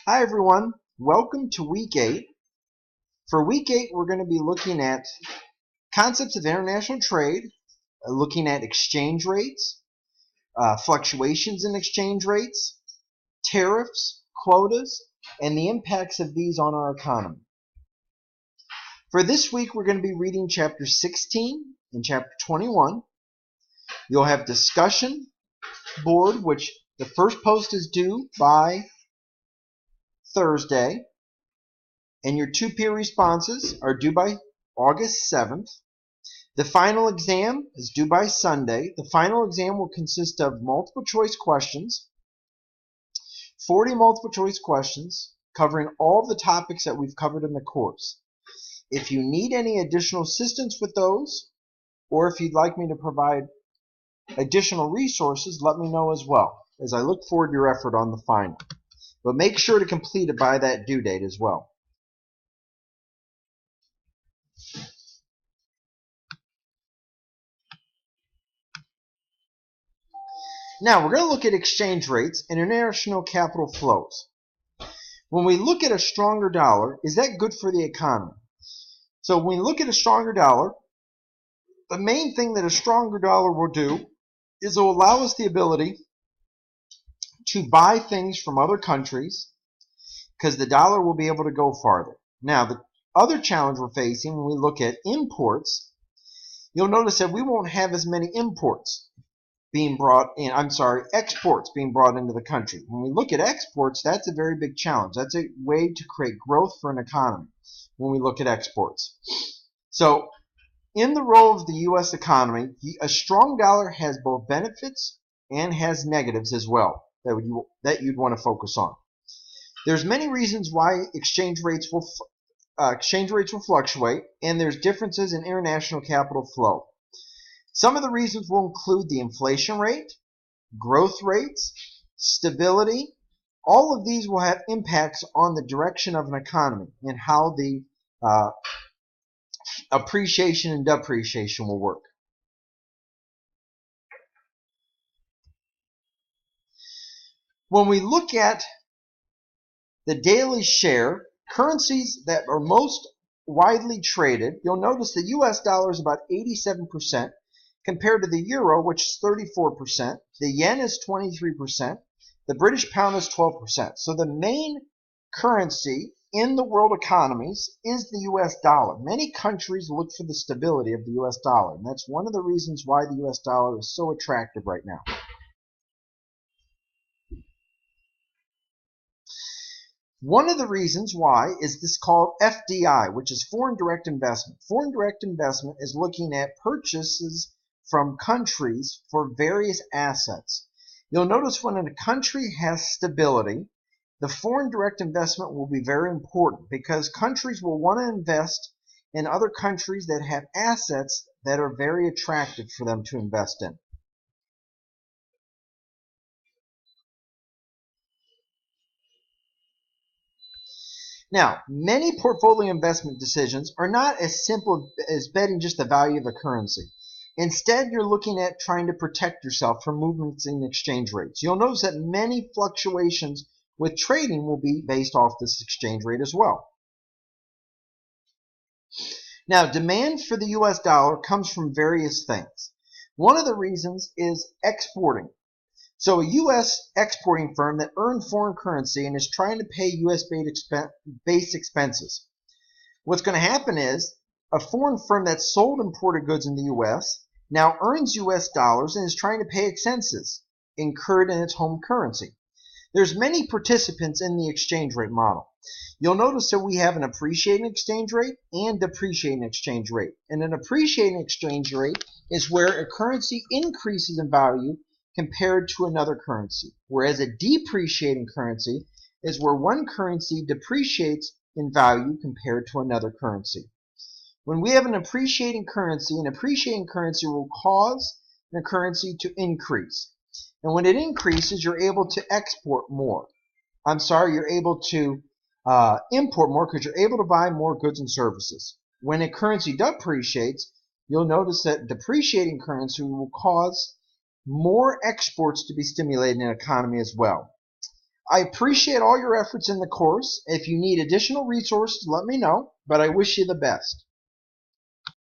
Hi everyone, welcome to week 8. For week 8 we're going to be looking at concepts of international trade, looking at exchange rates, fluctuations in exchange rates, tariffs, quotas, and the impacts of these on our economy. For this week we're going to be reading chapter 16 and chapter 21. You'll have discussion board, which the first post is due by Thursday, and your 2 peer responses are due by August 7th. The final exam is due by Sunday. The final exam will consist of multiple choice questions, 40 multiple choice questions covering all the topics that we've covered in the course. If you need any additional assistance with those, or if you'd like me to provide additional resources, let me know as well, as I look forward to your effort on the final. But make sure to complete it by that due date as well. Now, we're going to look at exchange rates and international capital flows. When we look at a stronger dollar, is that good for the economy? So when we look at a stronger dollar, the main thing that a stronger dollar will do is it will allow us the ability to buy things from other countries because the dollar will be able to go farther. Now, the other challenge we're facing when we look at imports, you'll notice that we won't have as many exports being brought into the country. When we look at exports, that's a very big challenge. That's a way to create growth for an economy when we look at exports. So, in the role of the U.S. economy, a strong dollar has both benefits and has negatives as well that you'd want to focus on. There's many reasons why exchange rates will fluctuate, and there's differences in international capital flow. Some of the reasons will include the inflation rate, growth rates, stability. All of these will have impacts on the direction of an economy and how the appreciation and depreciation will work. When we look at the daily share, currencies that are most widely traded, you'll notice the US dollar is about 87%. Compared to the euro, which is 34%, the yen is 23%, the British pound is 12%. So the main currency in the world economies is the US dollar. Many countries look for the stability of the US dollar, and that's one of the reasons why the US dollar is so attractive right now. One of the reasons why is this called FDI, which is foreign direct investment. Foreign direct investment is looking at purchases from countries for various assets. You'll notice when a country has stability, the foreign direct investment will be very important because countries will want to invest in other countries that have assets that are very attractive for them to invest in. Now, many portfolio investment decisions are not as simple as betting just the value of a currency. Instead, you're looking at trying to protect yourself from movements in exchange rates. You'll notice that many fluctuations with trading will be based off this exchange rate as well. Now, demand for the US dollar comes from various things. One of the reasons is exporting. So a U.S. exporting firm that earned foreign currency and is trying to pay U.S.-based expenses. What's going to happen is a foreign firm that sold imported goods in the U.S. now earns U.S. dollars and is trying to pay expenses incurred in its home currency. There's many participants in the exchange rate model. You'll notice that we have an appreciating exchange rate and depreciating exchange rate. And an appreciating exchange rate is where a currency increases in value compared to another currency, whereas a depreciating currency is where one currency depreciates in value compared to another currency. When we have an appreciating currency will cause the currency to increase. And when it increases, you're able to export more. You're able to import more because you're able to buy more goods and services. When a currency depreciates, you'll notice that depreciating currency will cause more exports to be stimulated in an economy as well. I appreciate all your efforts in the course. If you need additional resources, let me know, but I wish you the best.